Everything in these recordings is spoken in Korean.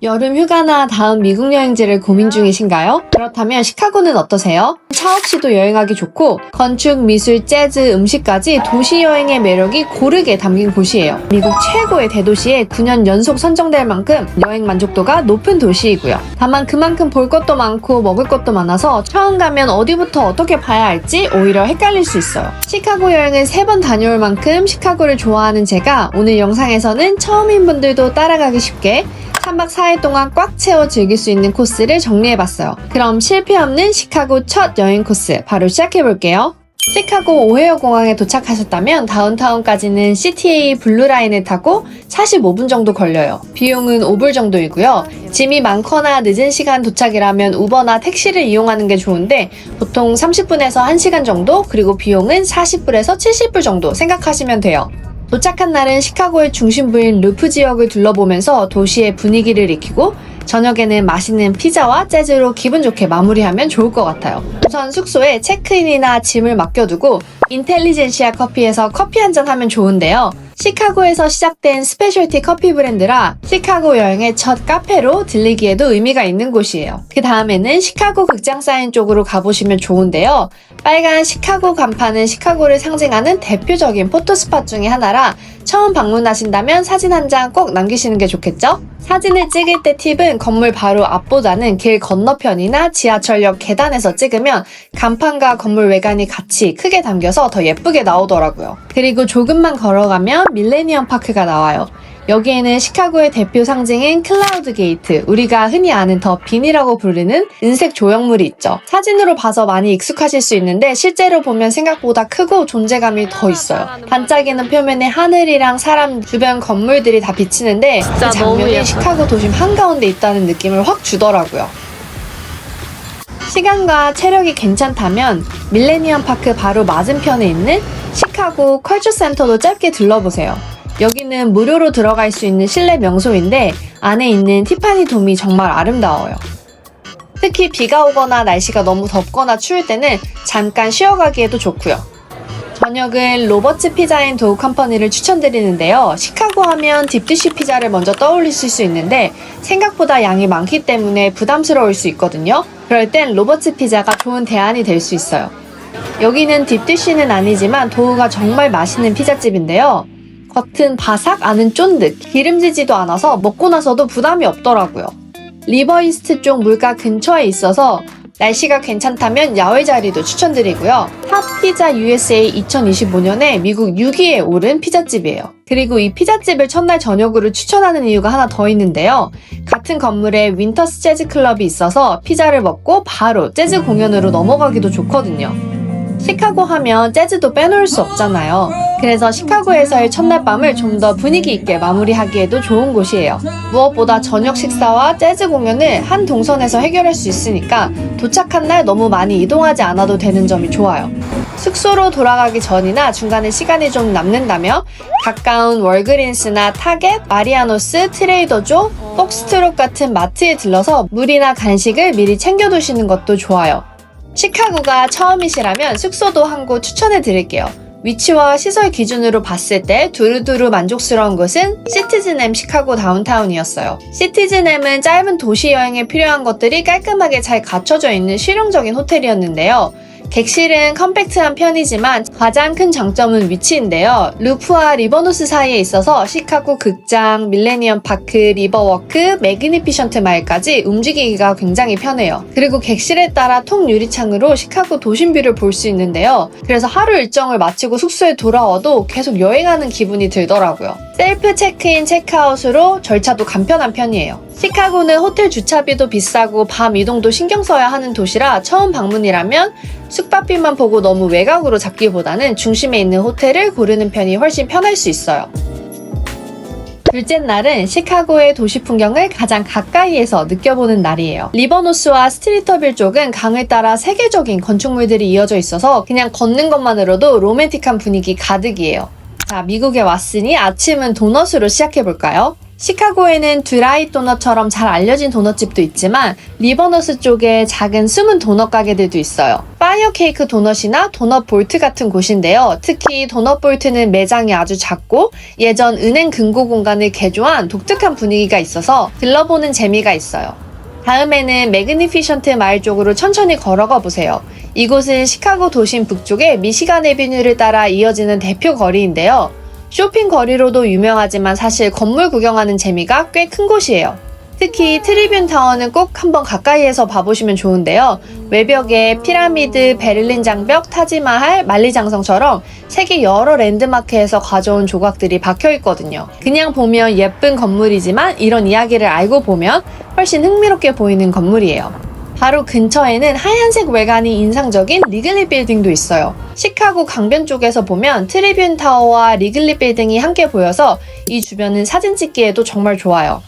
여름 휴가나 다음 미국 여행지를 고민 중이신가요? 그렇다면 시카고는 어떠세요? 차 없이도 여행하기 좋고 건축, 미술, 재즈, 음식까지 도시 여행의 매력이 고르게 담긴 곳이에요. 미국 최고의 대도시에 9년 연속 선정될 만큼 여행 만족도가 높은 도시이고요. 다만 그만큼 볼 것도 많고 먹을 것도 많아서 처음 가면 어디부터 어떻게 봐야 할지 오히려 헷갈릴 수 있어요. 시카고 여행을 3번 다녀올 만큼 시카고를 좋아하는 제가 오늘 영상에서는 처음인 분들도 따라가기 쉽게 3박 4일 동안 꽉 채워 즐길 수 있는 코스를 정리해봤어요. 그럼 실패 없는 시카고 첫 여행 코스 바로 시작해볼게요. 시카고 오헤어 공항에 도착하셨다면 다운타운까지는 CTA 블루라인을 타고 45분 정도 걸려요. 비용은 5불 정도이고요. 짐이 많거나 늦은 시간 도착이라면 우버나 택시를 이용하는 게 좋은데 보통 30분에서 1시간 정도, 그리고 비용은 40불에서 70불 정도 생각하시면 돼요. 도착한 날은 시카고의 중심부인 루프 지역을 둘러보면서 도시의 분위기를 익히고 저녁에는 맛있는 피자와 재즈로 기분 좋게 마무리하면 좋을 것 같아요. 우선 숙소에 체크인이나 짐을 맡겨두고 인텔리젠시아 커피에서 커피 한잔 하면 좋은데요. 시카고에서 시작된 스페셜티 커피 브랜드라 시카고 여행의 첫 카페로 들리기에도 의미가 있는 곳이에요. 그 다음에는 시카고 극장 사인 쪽으로 가보시면 좋은데요. 빨간 시카고 간판은 시카고를 상징하는 대표적인 포토스팟 중에 하나라 처음 방문하신다면 사진 한 장 꼭 남기시는 게 좋겠죠? 사진을 찍을 때 팁은 건물 바로 앞보다는 길 건너편이나 지하철역 계단에서 찍으면 간판과 건물 외관이 같이 크게 담겨서 더 예쁘게 나오더라고요. 그리고 조금만 걸어가면 밀레니엄 파크가 나와요. 여기에는 시카고의 대표 상징인 클라우드 게이트, 우리가 흔히 아는 더 빈이라고 부르는 은색 조형물이 있죠. 사진으로 봐서 많이 익숙하실 수 있는데 실제로 보면 생각보다 크고 존재감이 더 있어요. 반짝이는 표면에 하늘이랑 사람, 주변 건물들이 다 비치는데 그 장면이 시카고 도심 한가운데 있다는 느낌을 확 주더라고요. 시간과 체력이 괜찮다면 밀레니엄 파크 바로 맞은편에 있는 시카고 컬처 센터도 짧게 들러보세요. 여기는 무료로 들어갈 수 있는 실내 명소인데 안에 있는 티파니 돔이 정말 아름다워요. 특히 비가 오거나 날씨가 너무 덥거나 추울 때는 잠깐 쉬어가기에도 좋고요. 저녁은 로버츠 피자인 도우 컴퍼니를 추천드리는데요. 시카고 하면 딥디쉬 피자를 먼저 떠올리실 수 있는데 생각보다 양이 많기 때문에 부담스러울 수 있거든요. 그럴 땐 로버츠 피자가 좋은 대안이 될 수 있어요. 여기는 딥디쉬는 아니지만 도우가 정말 맛있는 피자집인데요. 겉은 바삭, 안은 쫀득, 기름지지도 않아서 먹고 나서도 부담이 없더라고요. 리버이스트 쪽 물가 근처에 있어서 날씨가 괜찮다면 야외 자리도 추천드리고요. 핫피자 USA 2025년에 미국 6위에 오른 피자집이에요. 그리고 이 피자집을 첫날 저녁으로 추천하는 이유가 하나 더 있는데요. 같은 건물에 윈터스 재즈 클럽이 있어서 피자를 먹고 바로 재즈 공연으로 넘어가기도 좋거든요. 시카고 하면 재즈도 빼놓을 수 없잖아요. 그래서 시카고에서의 첫날 밤을 좀 더 분위기 있게 마무리하기에도 좋은 곳이에요. 무엇보다 저녁 식사와 재즈 공연을 한 동선에서 해결할 수 있으니까 도착한 날 너무 많이 이동하지 않아도 되는 점이 좋아요. 숙소로 돌아가기 전이나 중간에 시간이 좀 남는다면 가까운 월그린스나 타겟, 마리아노스, 트레이더조, 폭스트롯 같은 마트에 들러서 물이나 간식을 미리 챙겨두시는 것도 좋아요. 시카고가 처음이시라면 숙소도 한 곳 추천해 드릴게요. 위치와 시설 기준으로 봤을 때 두루두루 만족스러운 곳은 시티즌M 시카고 다운타운이었어요. 시티즌M은 짧은 도시 여행에 필요한 것들이 깔끔하게 잘 갖춰져 있는 실용적인 호텔이었는데요. 객실은 컴팩트한 편이지만 가장 큰 장점은 위치인데요. 루프와 리버노스 사이에 있어서 시카고 극장, 밀레니엄 파크, 리버워크, 매그니피션트 마을까지 움직이기가 굉장히 편해요. 그리고 객실에 따라 통유리창으로 시카고 도심뷰를 볼 수 있는데요. 그래서 하루 일정을 마치고 숙소에 돌아와도 계속 여행하는 기분이 들더라고요. 셀프 체크인, 체크아웃으로 절차도 간편한 편이에요. 시카고는 호텔 주차비도 비싸고 밤 이동도 신경 써야 하는 도시라 처음 방문이라면 숙박비만 보고 너무 외곽으로 잡기보다는 중심에 있는 호텔을 고르는 편이 훨씬 편할 수 있어요. 둘째 날은 시카고의 도시 풍경을 가장 가까이에서 느껴보는 날이에요. 리버노스와 스트리터빌 쪽은 강을 따라 세계적인 건축물들이 이어져 있어서 그냥 걷는 것만으로도 로맨틱한 분위기 가득이에요. 자, 미국에 왔으니 아침은 도넛으로 시작해볼까요? 시카고에는 드라이 도넛처럼 잘 알려진 도넛집도 있지만 리버너스 쪽에 작은 숨은 도넛 가게들도 있어요. 파이어 케이크 도넛이나 도넛 볼트 같은 곳인데요. 특히 도넛 볼트는 매장이 아주 작고 예전 은행 금고 공간을 개조한 독특한 분위기가 있어서 들러보는 재미가 있어요. 다음에는 매그니피션트 마을 쪽으로 천천히 걸어가 보세요. 이곳은 시카고 도심 북쪽의 미시간 애비뉴를 따라 이어지는 대표 거리인데요. 쇼핑 거리로도 유명하지만 사실 건물 구경하는 재미가 꽤 큰 곳이에요. 특히 트리뷴 타워는 꼭 한번 가까이에서 봐보시면 좋은데요. 외벽에 피라미드, 베를린 장벽, 타지마할, 만리장성처럼 세계 여러 랜드마크에서 가져온 조각들이 박혀 있거든요. 그냥 보면 예쁜 건물이지만 이런 이야기를 알고 보면 훨씬 흥미롭게 보이는 건물이에요. 바로 근처에는 하얀색 외관이 인상적인 리글리 빌딩도 있어요. 시카고 강변 쪽에서 보면 트리뷴 타워와 리글리 빌딩이 함께 보여서 이 주변은 사진 찍기에도 정말 좋아요.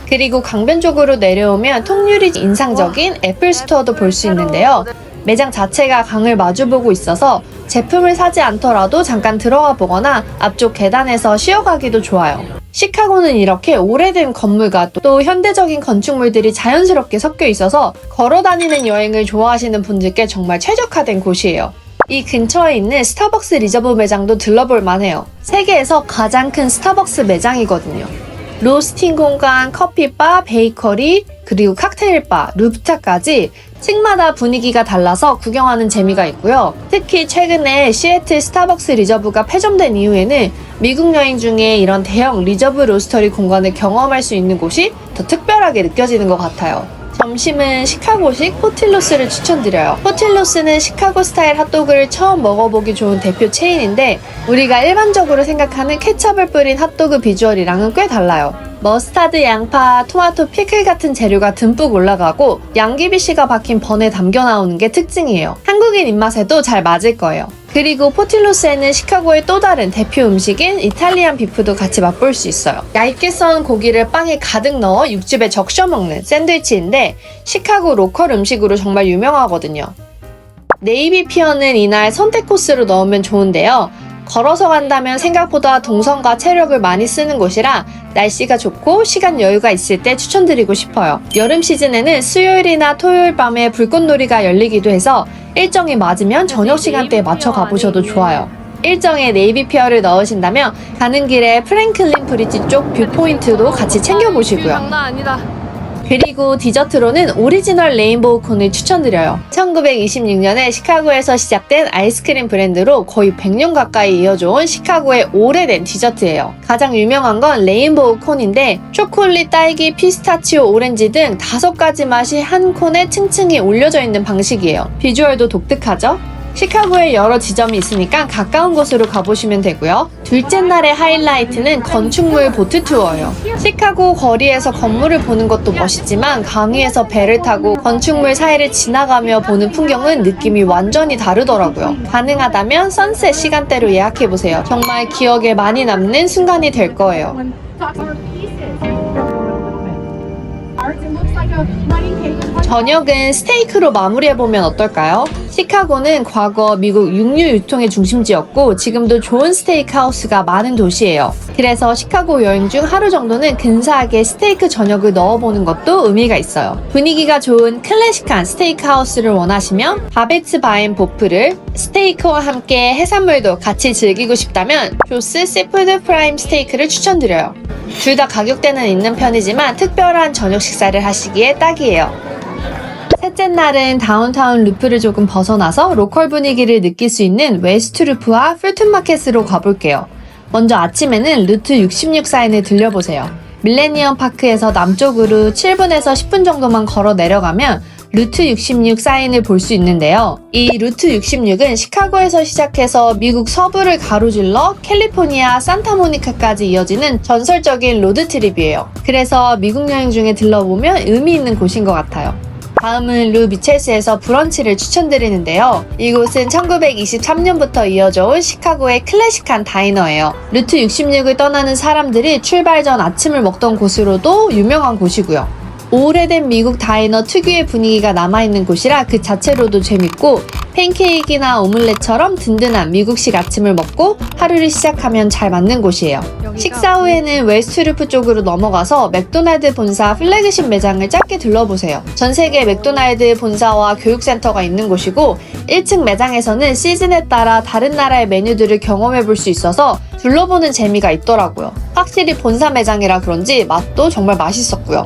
그리고 강변 쪽으로 내려오면 통유리 인상적인 애플 스토어도 볼 수 있는데요. 매장 자체가 강을 마주보고 있어서 제품을 사지 않더라도 잠깐 들어가 보거나 앞쪽 계단에서 쉬어가기도 좋아요. 시카고는 이렇게 오래된 건물과 또 현대적인 건축물들이 자연스럽게 섞여 있어서 걸어다니는 여행을 좋아하시는 분들께 정말 최적화된 곳이에요. 이 근처에 있는 스타벅스 리저브 매장도 들러볼 만해요. 세계에서 가장 큰 스타벅스 매장이거든요. 로스팅 공간, 커피바, 베이커리, 그리고 칵테일바, 루프탑까지 층마다 분위기가 달라서 구경하는 재미가 있고요. 특히 최근에 시애틀 스타벅스 리저브가 폐점된 이후에는 미국 여행 중에 이런 대형 리저브 로스터리 공간을 경험할 수 있는 곳이 더 특별하게 느껴지는 것 같아요. 점심은 시카고식 포틸로스를 추천드려요. 포틸로스는 시카고 스타일 핫도그를 처음 먹어보기 좋은 대표 체인인데 우리가 일반적으로 생각하는 케첩을 뿌린 핫도그 비주얼이랑은 꽤 달라요. 머스타드, 양파, 토마토, 피클 같은 재료가 듬뿍 올라가고 양귀비씨가 박힌 번에 담겨 나오는 게 특징이에요. 한국인 입맛에도 잘 맞을 거예요. 그리고 포틸로스에는 시카고의 또 다른 대표 음식인 이탈리안 비프도 같이 맛볼 수 있어요. 얇게 썬 고기를 빵에 가득 넣어 육즙에 적셔 먹는 샌드위치인데 시카고 로컬 음식으로 정말 유명하거든요. 네이비 피어는 이날 선택 코스로 넣으면 좋은데요. 걸어서 간다면 생각보다 동선과 체력을 많이 쓰는 곳이라 날씨가 좋고 시간 여유가 있을 때 추천드리고 싶어요. 여름 시즌에는 수요일이나 토요일 밤에 불꽃놀이가 열리기도 해서 일정이 맞으면 저녁 시간대에 맞춰 가보셔도 좋아요. 일정에 네이비 피어를 넣으신다면 가는 길에 프랭클린 브리지 쪽 뷰포인트도 같이 챙겨보시고요. 장난 아니다. 그리고 디저트로는 오리지널 레인보우 콘을 추천드려요. 1926년에 시카고에서 시작된 아이스크림 브랜드로 거의 100년 가까이 이어져온 시카고의 오래된 디저트예요. 가장 유명한 건 레인보우 콘인데 초콜릿, 딸기, 피스타치오, 오렌지 등 5가지 맛이 한 콘에 층층이 올려져 있는 방식이에요. 비주얼도 독특하죠? 시카고에 여러 지점이 있으니까 가까운 곳으로 가보시면 되고요. 둘째 날의 하이라이트는 건축물 보트 투어예요. 시카고 거리에서 건물을 보는 것도 멋있지만 강 위에서 배를 타고 건축물 사이를 지나가며 보는 풍경은 느낌이 완전히 다르더라고요. 가능하다면 선셋 시간대로 예약해보세요. 정말 기억에 많이 남는 순간이 될 거예요. 저녁은 스테이크로 마무리해보면 어떨까요? 시카고는 과거 미국 육류 유통의 중심지였고 지금도 좋은 스테이크 하우스가 많은 도시예요. 그래서 시카고 여행 중 하루 정도는 근사하게 스테이크 저녁을 넣어보는 것도 의미가 있어요. 분위기가 좋은 클래식한 스테이크 하우스를 원하시면 바베츠 바앤 보프를, 스테이크와 함께 해산물도 같이 즐기고 싶다면 조스 시푸드 프라임 스테이크를 추천드려요. 둘 다 가격대는 있는 편이지만 특별한 저녁 식사를 하시기에 딱이에요. 셋째 날은 다운타운 루프를 조금 벗어나서 로컬 분위기를 느낄 수 있는 웨스트 루프와 풀튼마켓으로 가볼게요. 먼저 아침에는 루트 66 사인을 들려보세요. 밀레니엄 파크에서 남쪽으로 7분에서 10분 정도만 걸어 내려가면 루트 66 사인을 볼 수 있는데요. 이 루트 66은 시카고에서 시작해서 미국 서부를 가로질러 캘리포니아 산타모니카까지 이어지는 전설적인 로드트립이에요. 그래서 미국 여행 중에 들러보면 의미 있는 곳인 것 같아요. 다음은 루 미첼스에서 브런치를 추천드리는데요. 이곳은 1923년부터 이어져 온 시카고의 클래식한 다이너예요. 루트 66을 떠나는 사람들이 출발 전 아침을 먹던 곳으로도 유명한 곳이고요. 오래된 미국 다이너 특유의 분위기가 남아있는 곳이라 그 자체로도 재밌고 팬케이크나 오믈렛처럼 든든한 미국식 아침을 먹고 하루를 시작하면 잘 맞는 곳이에요. 식사 후에는 웨스트루프 쪽으로 넘어가서 맥도날드 본사 플래그십 매장을 짧게 들러보세요. 전 세계 맥도날드 본사와 교육센터가 있는 곳이고 1층 매장에서는 시즌에 따라 다른 나라의 메뉴들을 경험해 볼 수 있어서 둘러보는 재미가 있더라고요. 확실히 본사 매장이라 그런지 맛도 정말 맛있었고요.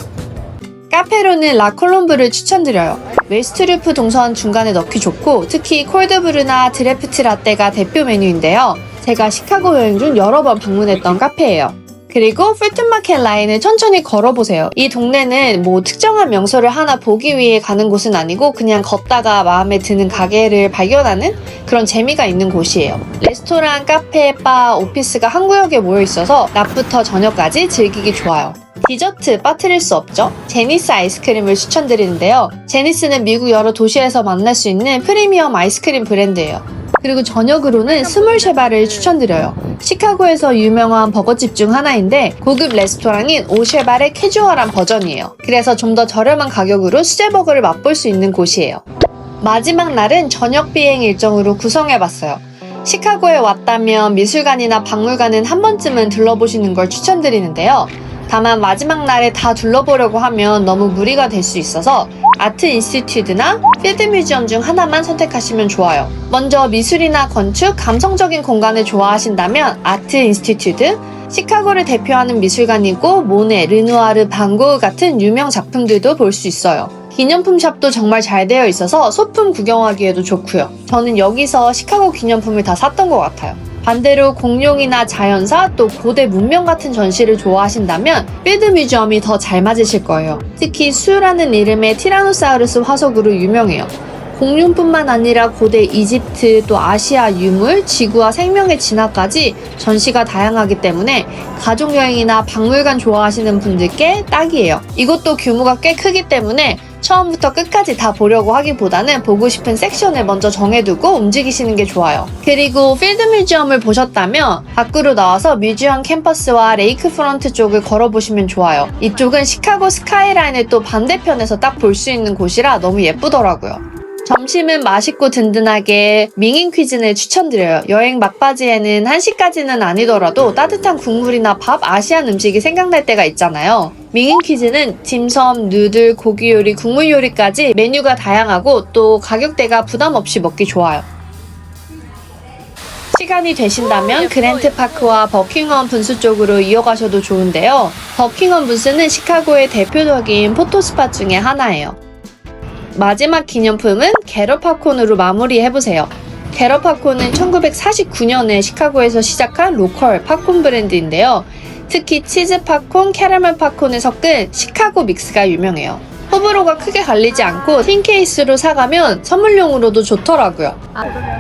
카페로는 라콜롬브를 추천드려요. 웨스트루프 동선 중간에 넣기 좋고 특히 콜드브루나 드래프트 라떼가 대표 메뉴인데요. 제가 시카고 여행 중 여러 번 방문했던 카페예요. 그리고 풀튼마켓 라인을 천천히 걸어보세요. 이 동네는 뭐 특정한 명소를 하나 보기 위해 가는 곳은 아니고 그냥 걷다가 마음에 드는 가게를 발견하는 그런 재미가 있는 곳이에요. 레스토랑, 카페, 바, 오피스가 한 구역에 모여 있어서 낮부터 저녁까지 즐기기 좋아요. 디저트 빠뜨릴 수 없죠? 제니스 아이스크림을 추천드리는데요. 제니스는 미국 여러 도시에서 만날 수 있는 프리미엄 아이스크림 브랜드예요. 그리고 저녁으로는 스몰쉐바를 추천드려요. 시카고에서 유명한 버거집 중 하나인데 고급 레스토랑인 오쉐바의 캐주얼한 버전이에요. 그래서 좀 더 저렴한 가격으로 수제버거를 맛볼 수 있는 곳이에요. 마지막 날은 저녁 비행 일정으로 구성해봤어요. 시카고에 왔다면 미술관이나 박물관은 한 번쯤은 들러보시는 걸 추천드리는데요. 다만 마지막 날에 다 둘러보려고 하면 너무 무리가 될 수 있어서 아트 인스티튜트나 필드 뮤지엄 중 하나만 선택하시면 좋아요. 먼저 미술이나 건축, 감성적인 공간을 좋아하신다면 아트 인스티튜트, 시카고를 대표하는 미술관이고 모네, 르누아르, 반 고흐 같은 유명 작품들도 볼 수 있어요. 기념품 샵도 정말 잘 되어 있어서 소품 구경하기에도 좋고요. 저는 여기서 시카고 기념품을 다 샀던 것 같아요. 반대로 공룡이나 자연사 또 고대 문명 같은 전시를 좋아하신다면 필드 뮤지엄이 더 잘 맞으실 거예요. 특히 수라는 이름의 티라노사우루스 화석으로 유명해요. 공룡뿐만 아니라 고대 이집트 또 아시아 유물, 지구와 생명의 진화까지 전시가 다양하기 때문에 가족여행이나 박물관 좋아하시는 분들께 딱이에요. 이것도 규모가 꽤 크기 때문에 처음부터 끝까지 다 보려고 하기보다는 보고 싶은 섹션을 먼저 정해두고 움직이시는 게 좋아요. 그리고 필드 뮤지엄을 보셨다면 밖으로 나와서 뮤지엄 캠퍼스와 레이크프런트 쪽을 걸어보시면 좋아요. 이쪽은 시카고 스카이라인을 또 반대편에서 딱 볼 수 있는 곳이라 너무 예쁘더라고요. 점심은 맛있고 든든하게 밍인 퀴즈를 추천드려요. 여행 막바지에는 한식까지는 아니더라도 따뜻한 국물이나 밥, 아시안 음식이 생각날 때가 있잖아요. 밍인 퀴즈는 딤섬, 누들, 고기 요리, 국물 요리까지 메뉴가 다양하고 또 가격대가 부담 없이 먹기 좋아요. 시간이 되신다면 그랜트 파크와 버킹엄 분수 쪽으로 이어가셔도 좋은데요. 버킹엄 분수는 시카고의 대표적인 포토스팟 중에 하나예요. 마지막 기념품은 게러 팝콘으로 마무리해보세요. 게러 팝콘은 1949년에 시카고에서 시작한 로컬 팝콘 브랜드인데요. 특히 치즈 팝콘, 캐러멜 팝콘을 섞은 시카고 믹스가 유명해요. 호불호가 크게 갈리지 않고 틴 케이스로 사가면 선물용으로도 좋더라고요.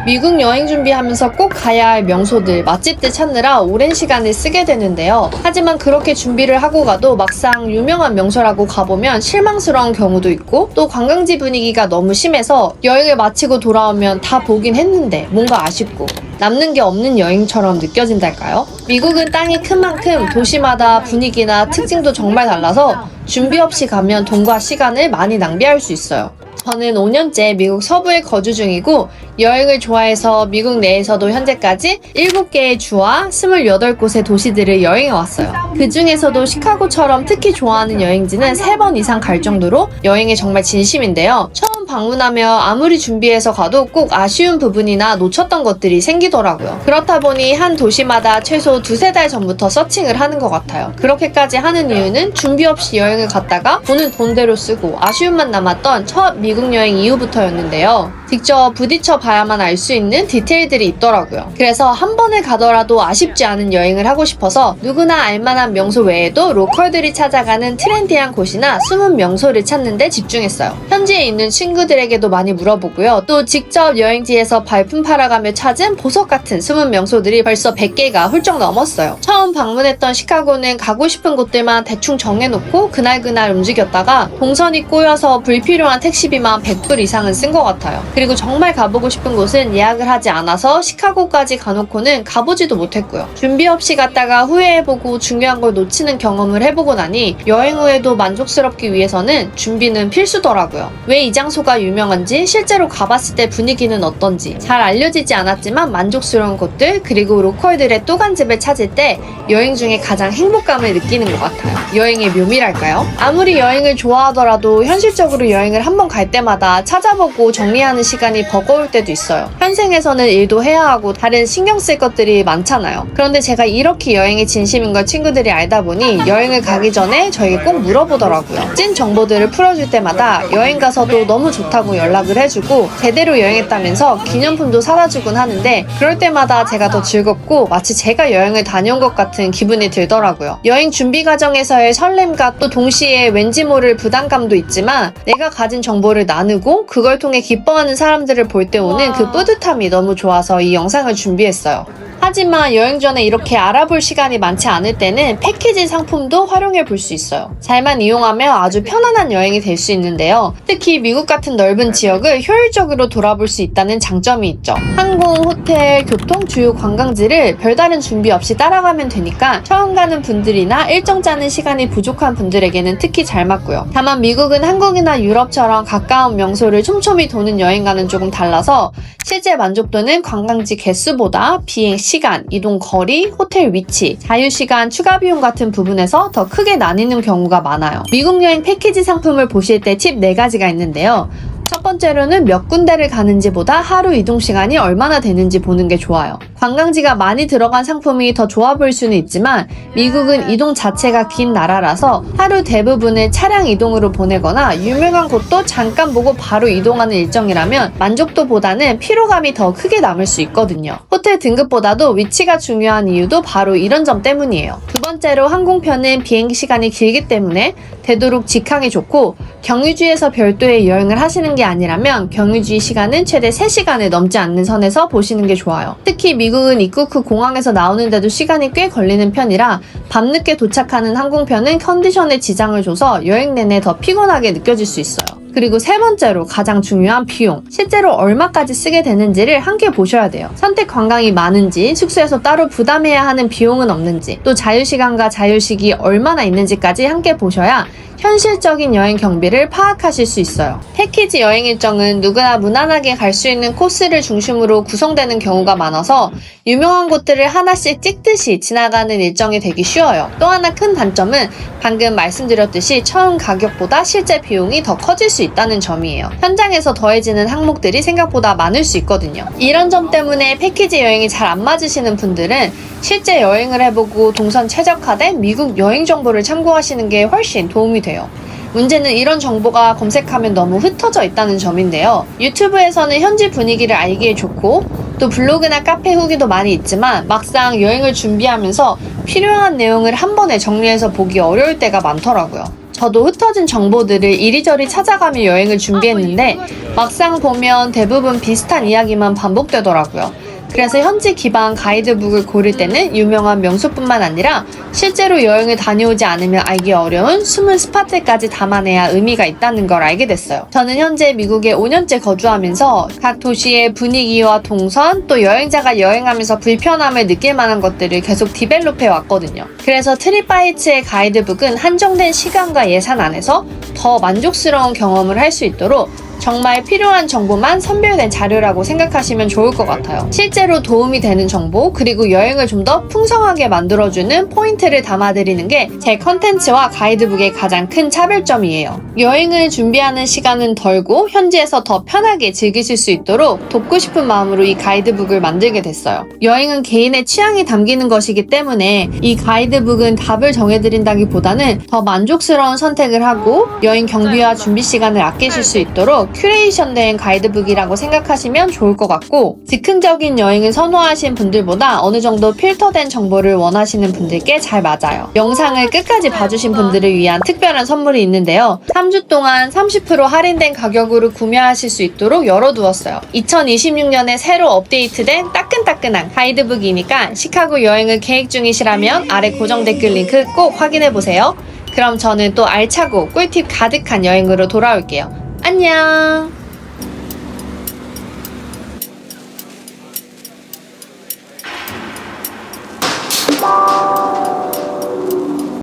미국 여행 준비하면서 꼭 가야 할 명소들, 맛집들 찾느라 오랜 시간을 쓰게 되는데요. 하지만 그렇게 준비를 하고 가도 막상 유명한 명소라고 가보면 실망스러운 경우도 있고 또 관광지 분위기가 너무 심해서 여행을 마치고 돌아오면 다 보긴 했는데 뭔가 아쉽고 남는 게 없는 여행처럼 느껴진달까요? 미국은 땅이 큰 만큼 도시마다 분위기나 특징도 정말 달라서 준비 없이 가면 돈과 시간을 많이 낭비할 수 있어요. 저는 5년째 미국 서부에 거주 중이고 여행을 좋아해서 미국 내에서도 현재까지 7개의 주와 28곳의 도시들을 여행해 왔어요. 그 중에서도 시카고처럼 특히 좋아하는 여행지는 3번 이상 갈 정도로 여행에 정말 진심인데요. 처음 방문하며 아무리 준비해서 가도 꼭 아쉬운 부분이나 놓쳤던 것들이 생기더라고요. 그렇다 보니 한 도시마다 최소 2-3달 전부터 서칭을 하는 것 같아요. 그렇게까지 하는 이유는 준비 없이 여행을 갔다가 돈은 돈대로 쓰고 아쉬움만 남았던 첫 미국 여행 이후부터였는데요. 직접 부딪혀 봐야만 알 수 있는 디테일들이 있더라고요. 그래서 한 번에 가더라도 아쉽지 않은 여행을 하고 싶어서 누구나 알만한 명소 외에도 로컬들이 찾아가는 트렌디한 곳이나 숨은 명소를 찾는 데 집중했어요. 현지에 있는 친구들에게도 많이 물어보고요. 또 직접 여행지에서 발품 팔아가며 찾은 보석 같은 숨은 명소들이 벌써 100개가 훌쩍 넘었어요. 처음 방문했던 시카고는 가고 싶은 곳들만 대충 정해놓고 그날그날 움직였다가 동선이 꼬여서 불필요한 택시비만 100불 이상은 쓴 것 같아요. 그리고 정말 가보고 싶은 곳은 예약을 하지 않아서 시카고까지 가놓고는 가보지도 못했고요. 준비 없이 갔다가 후회해보고 중요한 걸 놓치는 경험을 해보고 나니 여행 후에도 만족스럽기 위해서는 준비는 필수더라고요. 왜 이 장소 메뉴가 유명한지, 실제로 가봤을 때 분위기는 어떤지 잘 알려지지 않았지만 만족스러운 곳들, 그리고 로컬들의 또간집을 찾을 때 여행 중에 가장 행복감을 느끼는 것 같아요. 여행의 묘미랄까요? 아무리 여행을 좋아하더라도 현실적으로 여행을 한번 갈 때마다 찾아보고 정리하는 시간이 버거울 때도 있어요. 현생에서는 일도 해야 하고 다른 신경 쓸 것들이 많잖아요. 그런데 제가 이렇게 여행에 진심인 걸 친구들이 알다 보니 여행을 가기 전에 저에게 꼭 물어보더라고요. 찐 정보들을 풀어줄 때마다 여행 가서도 너무 좋다고 연락을 해주고 제대로 여행했다면서 기념품도 사다 주곤 하는데, 그럴 때마다 제가 더 즐겁고 마치 제가 여행을 다녀온 것 같은 기분이 들더라고요. 여행 준비 과정에서의 설렘과 또 동시에 왠지 모를 부담감도 있지만, 내가 가진 정보를 나누고 그걸 통해 기뻐하는 사람들을 볼 때 오는 그 뿌듯함이 너무 좋아서 이 영상을 준비했어요. 하지만 여행 전에 이렇게 알아볼 시간이 많지 않을 때는 패키지 상품도 활용해 볼 수 있어요. 잘만 이용하면 아주 편안한 여행이 될 수 있는데요. 특히 미국 같은 넓은 지역을 효율적으로 돌아볼 수 있다는 장점이 있죠. 항공, 호텔, 교통, 주요 관광지를 별다른 준비 없이 따라가면 되니까 처음 가는 분들이나 일정 짜는 시간이 부족한 분들에게는 특히 잘 맞고요. 다만 미국은 한국이나 유럽처럼 가까운 명소를 촘촘히 도는 여행과는 조금 달라서 실제 만족도는 관광지 개수보다 비행 시간, 이동 거리, 호텔 위치, 자유시간, 추가 비용 같은 부분에서 더 크게 나뉘는 경우가 많아요. 미국 여행 패키지 상품을 보실 때 팁 4가지가 있는데요. 첫 번째로는 몇 군데를 가는지보다 하루 이동 시간이 얼마나 되는지 보는 게 좋아요. 관광지가 많이 들어간 상품이 더 좋아 보일 수는 있지만 미국은 이동 자체가 긴 나라라서 하루 대부분을 차량 이동으로 보내거나 유명한 곳도 잠깐 보고 바로 이동하는 일정이라면 만족도보다는 피로감이 더 크게 남을 수 있거든요. 호텔 등급보다도 위치가 중요한 이유도 바로 이런 점 때문이에요. 두 번째로 항공편은 비행기 시간이 길기 때문에 되도록 직항이 좋고, 경유지에서 별도의 여행을 하시는 게 아니라면 경유지 시간은 최대 3시간을 넘지 않는 선에서 보시는 게 좋아요. 특히 미국은 입국 후 공항에서 나오는데도 시간이 꽤 걸리는 편이라 밤늦게 도착하는 항공편은 컨디션에 지장을 줘서 여행 내내 더 피곤하게 느껴질 수 있어요. 그리고 세 번째로 가장 중요한 비용. 실제로 얼마까지 쓰게 되는지를 함께 보셔야 돼요. 선택 관광이 많은지, 숙소에서 따로 부담해야 하는 비용은 없는지, 또 자유시간과 자유식이 얼마나 있는지까지 함께 보셔야 현실적인 여행 경비를 파악하실 수 있어요. 패키지 여행 일정은 누구나 무난하게 갈 수 있는 코스를 중심으로 구성되는 경우가 많아서 유명한 곳들을 하나씩 찍듯이 지나가는 일정이 되기 쉬워요. 또 하나 큰 단점은 방금 말씀드렸듯이 처음 가격보다 실제 비용이 더 커질 수 있다는 점이에요. 현장에서 더해지는 항목들이 생각보다 많을 수 있거든요. 이런 점 때문에 패키지 여행이 잘 안 맞으시는 분들은 실제 여행을 해보고 동선 최적화된 미국 여행 정보를 참고하시는 게 훨씬 도움이 돼요. 문제는 이런 정보가 검색하면 너무 흩어져 있다는 점인데요. 유튜브에서는 현지 분위기를 알기에 좋고, 또 블로그나 카페 후기도 많이 있지만 막상 여행을 준비하면서 필요한 내용을 한 번에 정리해서 보기 어려울 때가 많더라고요. 저도 흩어진 정보들을 이리저리 찾아가며 여행을 준비했는데 막상 보면 대부분 비슷한 이야기만 반복되더라고요. 그래서 현지 기반 가이드북을 고를 때는 유명한 명소뿐만 아니라 실제로 여행을 다녀오지 않으면 알기 어려운 숨은 스팟들까지 담아내야 의미가 있다는 걸 알게 됐어요. 저는 현재 미국에 5년째 거주하면서 각 도시의 분위기와 동선, 또 여행자가 여행하면서 불편함을 느낄 만한 것들을 계속 디벨롭해 왔거든요. 그래서 트립바이츠의 가이드북은 한정된 시간과 예산 안에서 더 만족스러운 경험을 할 수 있도록 정말 필요한 정보만 선별된 자료라고 생각하시면 좋을 것 같아요. 실제로 도움이 되는 정보, 그리고 여행을 좀 더 풍성하게 만들어주는 포인트를 담아드리는 게 제 컨텐츠와 가이드북의 가장 큰 차별점이에요. 여행을 준비하는 시간은 덜고 현지에서 더 편하게 즐기실 수 있도록 돕고 싶은 마음으로 이 가이드북을 만들게 됐어요. 여행은 개인의 취향이 담기는 것이기 때문에 이 가이드북은 답을 정해드린다기보다는 더 만족스러운 선택을 하고 여행 경비와 준비 시간을 아끼실 수 있도록 큐레이션된 가이드북이라고 생각하시면 좋을 것 같고, 즉흥적인 여행을 선호하시는 분들보다 어느 정도 필터된 정보를 원하시는 분들께 잘 맞아요. 영상을 끝까지 봐주신 분들을 위한 특별한 선물이 있는데요. 3주 동안 30% 할인된 가격으로 구매하실 수 있도록 열어두었어요. 2026년에 새로 업데이트된 따끈따끈한 가이드북이니까 시카고 여행을 계획 중이시라면 아래 고정 댓글 링크 꼭 확인해보세요. 그럼 저는 또 알차고 꿀팁 가득한 여행으로 돌아올게요. 안녕!